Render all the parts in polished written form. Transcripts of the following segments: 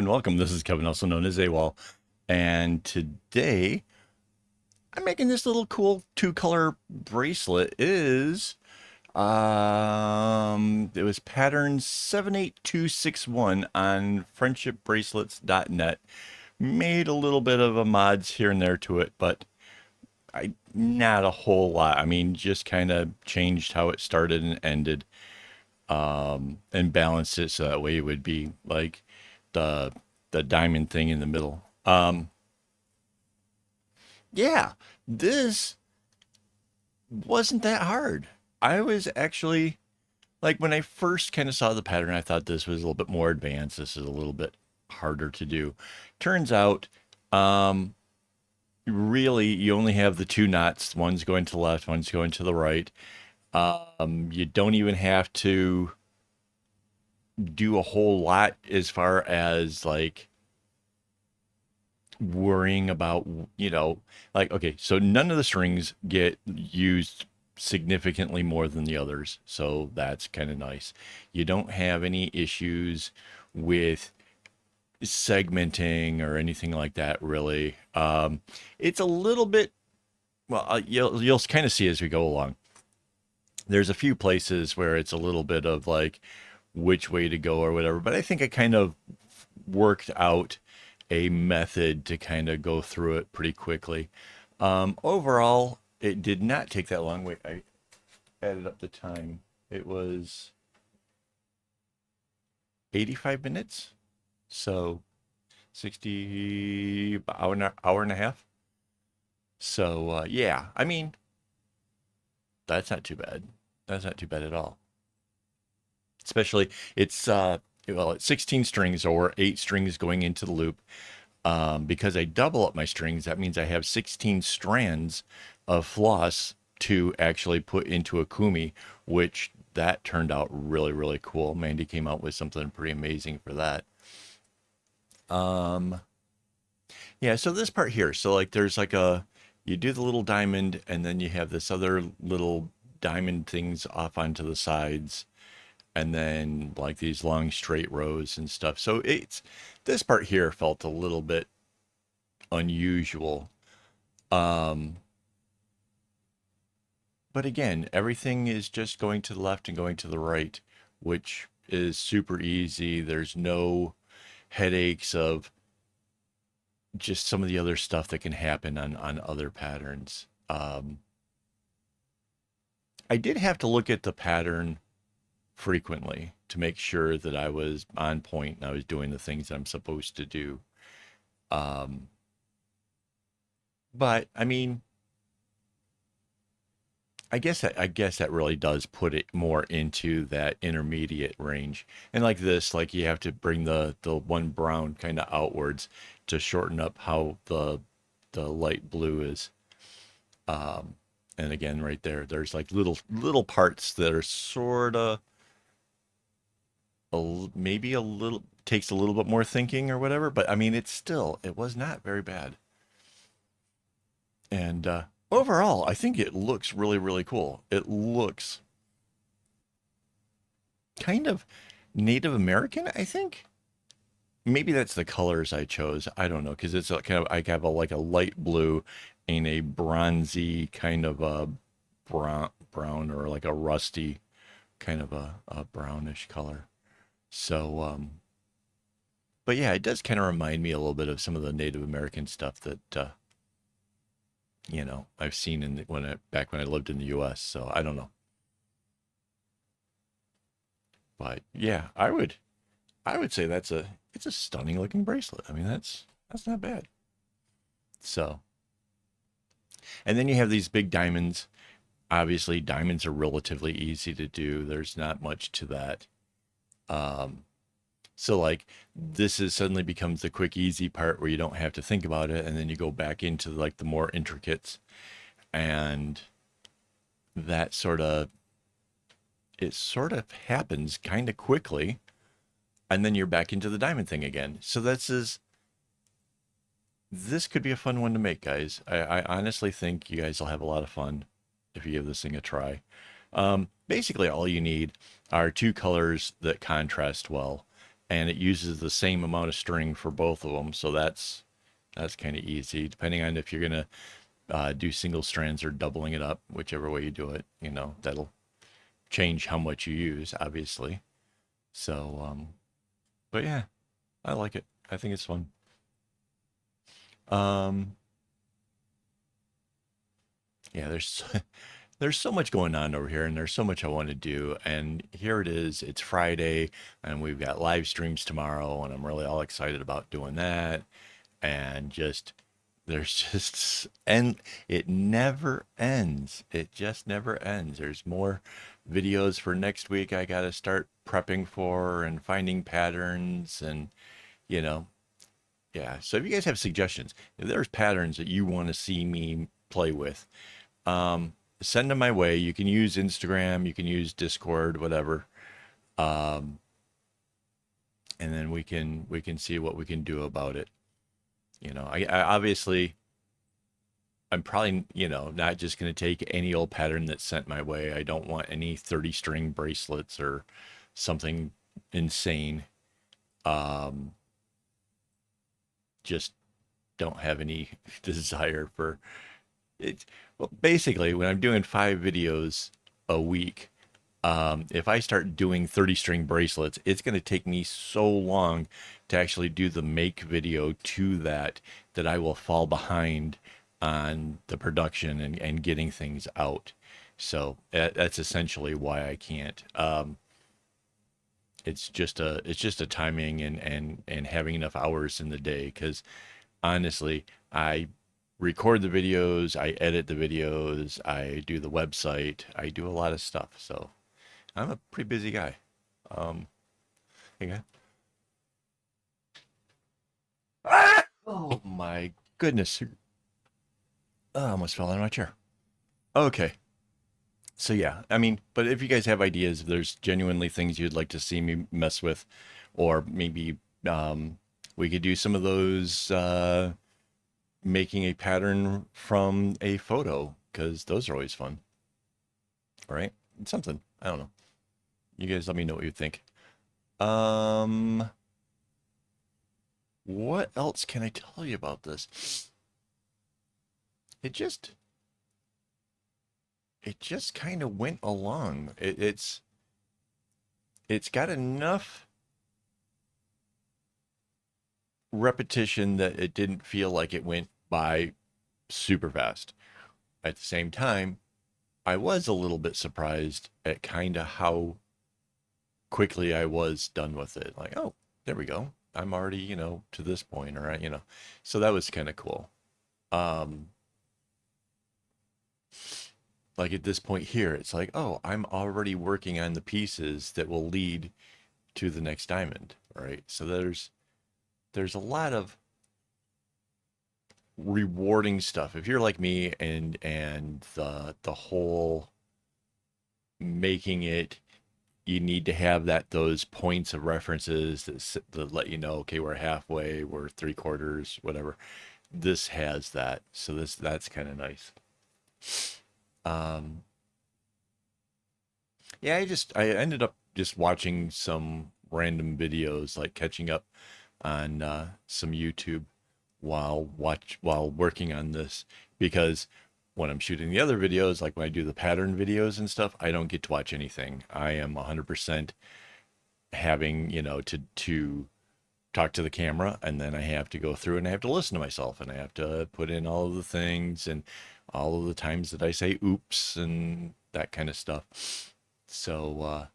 welcome. This is Kevin, also known as AWOL, and today I'm making this little cool two-color bracelet. It was pattern 78261 on friendshipbracelets.net. Made a little bit of a mods here and there to it, but I not a whole lot. I mean, just kind of changed how it started and ended, and balanced it so that way it would be like the the diamond thing in the middle. Yeah, this wasn't that hard. I was actually like when I first kind of saw the pattern, I thought this was a little bit more advanced. This is a little bit harder to do. Turns out, um, really, you only have the two knots. One's going to the left, one's going to the right. You don't even have to do a whole lot as far as like worrying about, like, okay, so none of the strings get used significantly more than the others. So that's kind of nice. You don't have any issues with segmenting or anything like that, really. It's a little bit, well, you'll kind of see as we go along. There's a few places where it's a little bit of like which way to go or whatever, but I think I kind of worked out a method to kind of go through it pretty quickly. Overall, it did not take that long. Wait, I added up the time. It was 85 minutes. So 60, hour and a half. So, yeah, I mean, that's not too bad. That's not too bad at all. Especially it's 16 strings or 8 strings going into the loop. Because I double up my strings, that means I have 16 strands of floss to actually put into a kumi, which that turned out really, really cool. Mandy came out with something pretty amazing for that. Um, yeah, so this part here, so like there's like you do the little diamond and then you have this other little diamond things off onto the sides and then like these long straight rows and stuff. So it's this part here felt a little bit unusual. Um, but again, everything is just going to the left and going to the right, which is super easy. There's no headaches of just some of the other stuff that can happen on other patterns. I did have to look at the pattern frequently to make sure that I was on point and I was doing the things that I'm supposed to do. Um, but I mean, I guess that really does put it more into that intermediate range. And like this, like you have to bring the one brown kind of outwards to shorten up how the light blue is. Um, and again, right there, there's like little parts that are sort of maybe a little takes a little bit more thinking or whatever. But I mean, it was not very bad. And overall, I think it looks really, really cool. It looks kind of Native American, I think. Maybe that's the colors I chose. I don't know because it's a kind of I have like a light blue and a bronzy kind of a brown or like a rusty kind of a brownish color. So, but yeah, it does kind of remind me a little bit of some of the Native American stuff that I've seen back when I lived in the U.S. So I don't know, but yeah, I would say it's a stunning looking bracelet. I mean, that's not bad. So, and then you have these big diamonds. Obviously, diamonds are relatively easy to do. There's not much to that. Um, so like this is suddenly becomes the quick, easy part where you don't have to think about it, and then you go back into like the more intricates, and that sort of happens kind of quickly, and then you're back into the diamond thing again. So this could be a fun one to make, guys. I honestly think you guys will have a lot of fun if you give this thing a try. Basically, all you need are two colors that contrast well, and it uses the same amount of string for both of them. So that's kind of easy, depending on if you're gonna do single strands or doubling it up, whichever way you do it. You know, that'll change how much you use, obviously. So, but yeah, I like it. I think it's fun. Um, yeah, there's so much going on over here, and there's so much I want to do. And here it is. It's Friday, and we've got live streams tomorrow, and I'm really all excited about doing that. And just there's just and it never ends. It just never ends. There's more videos for next week I got to start prepping for and finding patterns and you know, yeah. So if you guys have suggestions, if there's patterns that you want to see me play with, um, send them my way. You can use Instagram, you can use Discord, whatever. Um, and then we can see what we can do about it. You know, I obviously I'm probably, not just going to take any old pattern that's sent my way. I don't want any 30 string bracelets or something insane. Um, just don't have any desire for it. Well, basically, when I'm doing 5 videos a week, if I start doing 30 string bracelets, it's going to take me so long to actually do the make video to that I will fall behind on the production and getting things out. So that's essentially why I can't. It's just a timing and having enough hours in the day because honestly, I record the videos, I edit the videos, I do the website, I do a lot of stuff. So I'm a pretty busy guy. Um, hey, oh my goodness. Oh, I almost fell out of my chair. Okay. So yeah, I mean, but if you guys have ideas, if there's genuinely things you'd like to see me mess with, or maybe we could do some of those making a pattern from a photo, because those are always fun, right? It's something. I don't know. You guys let me know what you think. Um, what else can I tell you about this? It just it just kind of went along. It's got enough repetition that it didn't feel like it went by super fast. At the same time, I was a little bit surprised at kind of how quickly I was done with it. Like, oh, there we go. I'm already, to this point, or so that was kind of cool. Um, like at this point here, it's like, oh, I'm already working on the pieces that will lead to the next diamond, right? So there's a lot of rewarding stuff. If you're like me and the whole making it, you need to have those points of references that let you know, okay, we're halfway, we're 3/4, whatever. This has that, so that's kind of nice. Um, yeah, I ended up just watching some random videos, like catching up on some YouTube while working on this because when I'm shooting the other videos, like when I do the pattern videos and stuff, I don't get to watch anything. I am 100% having, to talk to the camera, and then I have to go through and I have to listen to myself and I have to put in all of the things and all of the times that I say oops and that kind of stuff. So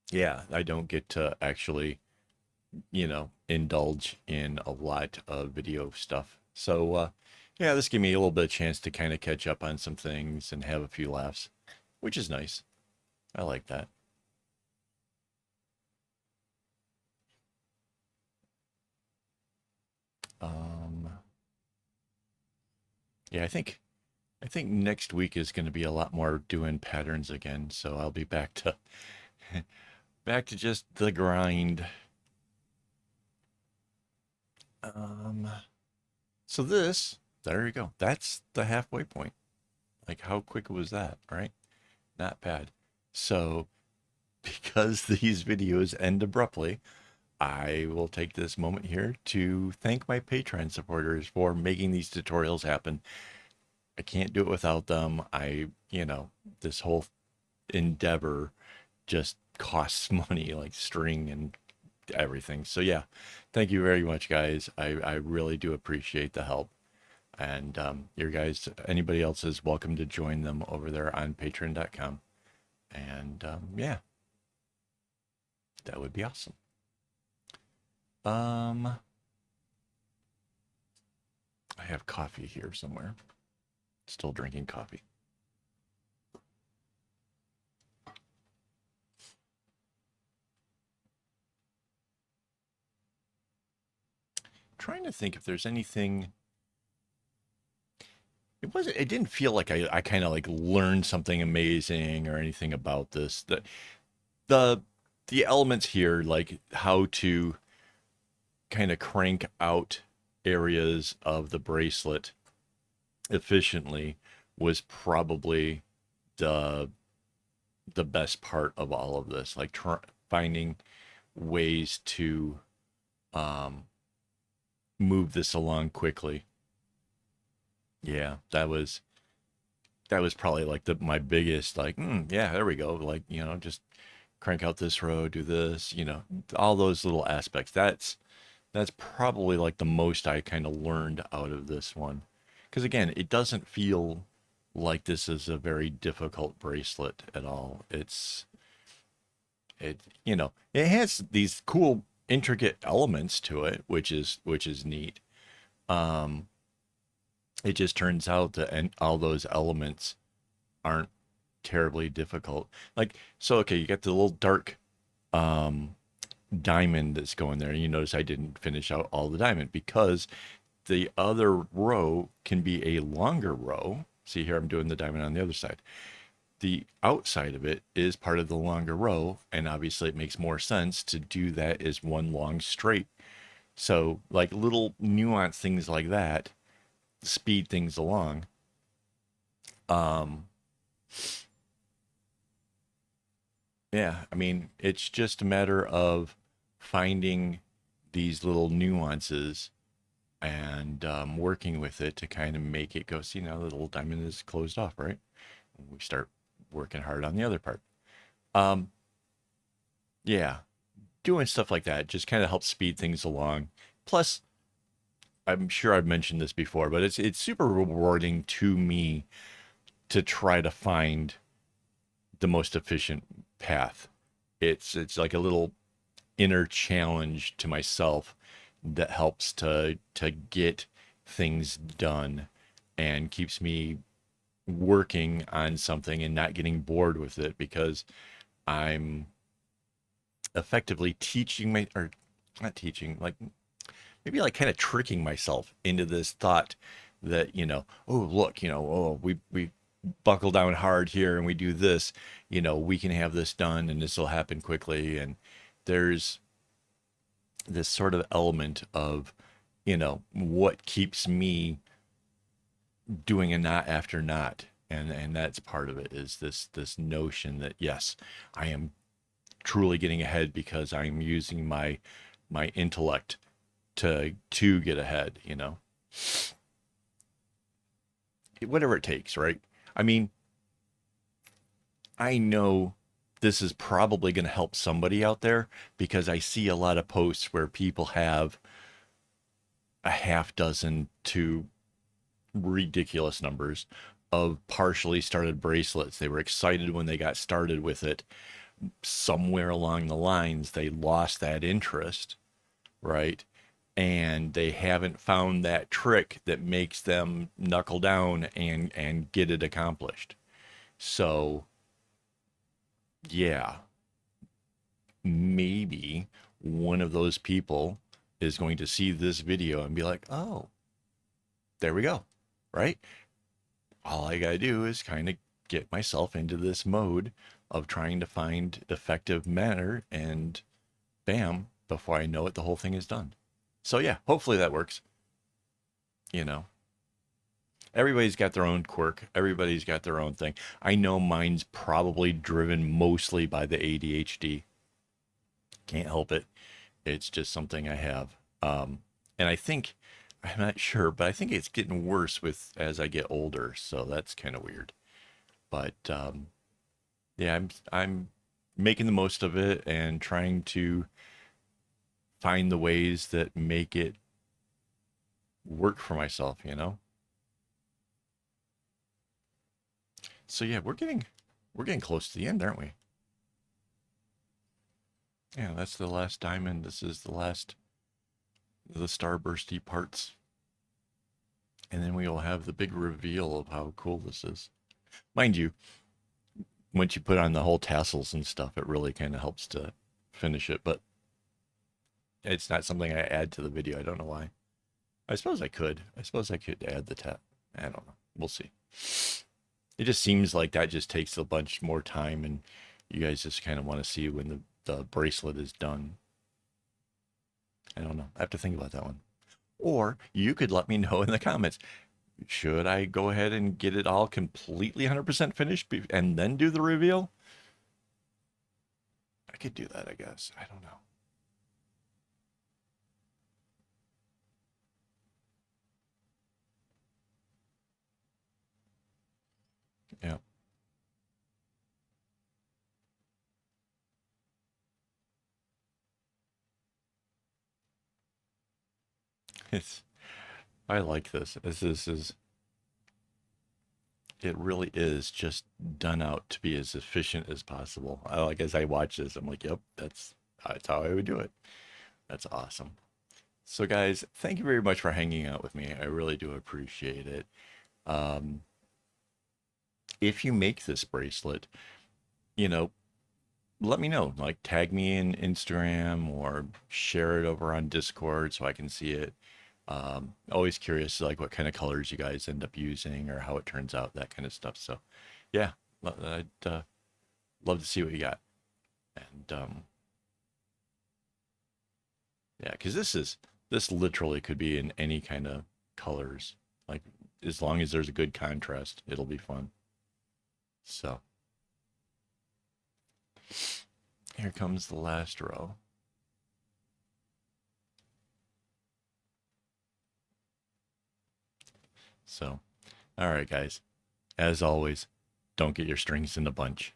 yeah, I don't get to actually, indulge in a lot of video stuff. So yeah, this gave me a little bit of chance to kind of catch up on some things and have a few laughs, which is nice. I like that. Um, yeah, I think next week is going to be a lot more doing patterns again, so I'll be back to back to just the grind. Um, so there you go. That's the halfway point. Like how quick was that, right? Not bad. So because these videos end abruptly, I will take this moment here to thank my Patreon supporters for making these tutorials happen. I can't do it without them. This whole endeavor just costs money, like string and everything. So yeah, thank you very much, guys. I really do appreciate the help. And your guys, anybody else is welcome to join them over there on patreon.com. And yeah, that would be awesome. I have coffee here somewhere. Still drinking coffee. Trying to think if there's anything. It didn't feel like I kind of like learned something amazing or anything about this. The the elements here, like how to kind of crank out areas of the bracelet efficiently, was probably the the best part of all of this. Like finding ways to um, move this along quickly. Yeah, that was probably like my biggest, like, yeah, there we go. Like, just crank out this row, do this, all those little aspects. That's probably like the most I kind of learned out of this one. Because again, it doesn't feel like this is a very difficult bracelet at all. It has these cool intricate elements to it, which is neat. Um, it just turns out that and all those elements aren't terribly difficult. Like, so okay, you got the little dark um diamond that's going there. And you notice I didn't finish out all the diamond because the other row can be a longer row. See here, I'm doing the diamond on the other side. The outside of it is part of the longer row, and obviously it makes more sense to do that as one long straight. So like little nuance things like that speed things along. Um, yeah, I mean, it's just a matter of finding these little nuances and working with it to kind of make it go. See, now the little diamond is closed off, right? We start working hard on the other part. Um, yeah, doing stuff like that just kind of helps speed things along. Plus, I'm sure I've mentioned this before, but it's super rewarding to me to try to find the most efficient path. It's like a little inner challenge to myself that helps to get things done and keeps me working on something and not getting bored with it, because I'm effectively teaching my, or not teaching, like maybe like kind of tricking myself into this thought that, oh look, oh, we buckle down hard here and we do this, we can have this done and this will happen quickly. And there's this sort of element of, what keeps me doing a knot after knot. And that's part of it, is this notion that yes, I am truly getting ahead because I'm using my intellect to get ahead, whatever it takes, right? I mean, I know this is probably going to help somebody out there, because I see a lot of posts where people have a half dozen to ridiculous numbers of partially started bracelets. They were excited when they got started with it. Somewhere along the lines, they lost that interest, right? And they haven't found that trick that makes them knuckle down and get it accomplished. So yeah, maybe one of those people is going to see this video and be like, oh, there we go, right? All I got to do is kind of get myself into this mode of trying to find effective manner, and bam, before I know it, the whole thing is done. So yeah, hopefully that works. You know, everybody's got their own quirk. Everybody's got their own thing. I know mine's probably driven mostly by the ADHD. Can't help it. It's just something I have. And I think, I'm not sure, but I think it's getting worse with as I get older. So that's kind of weird. But yeah, I'm making the most of it and trying to find the ways that make it work for myself, you know? So yeah, we're getting close to the end, aren't we? Yeah, that's the last diamond. This is the last of the starbursty parts. And then we will have the big reveal of how cool this is. Mind you, once you put on the whole tassels and stuff, it really kind of helps to finish it, but it's not something I add to the video. I don't know why. I suppose I could. I suppose I could add the tat. I don't know. We'll see. It just seems like that just takes a bunch more time, and you guys just kind of want to see when the bracelet is done. I don't know. I have to think about that one. Or you could let me know in the comments. Should I go ahead and get it all completely 100% finished and then do the reveal? I could do that, I guess. I don't know. Yeah. It's I like this. This is it really is just done out to be as efficient as possible. I like as I watch this, I'm like, yep, that's how I would do it. That's awesome. So guys, thank you very much for hanging out with me. I really do appreciate it. Um, if you make this bracelet, you know, let me know. Like tag me in Instagram or share it over on Discord so I can see it. Always curious, like what kind of colors you guys end up using or how it turns out, that kind of stuff. So, yeah, I'd love to see what you got. And yeah, because this literally could be in any kind of colors. Like as long as there's a good contrast, it'll be fun. So here comes the last row. So, all right, guys. As always, don't get your strings in a bunch.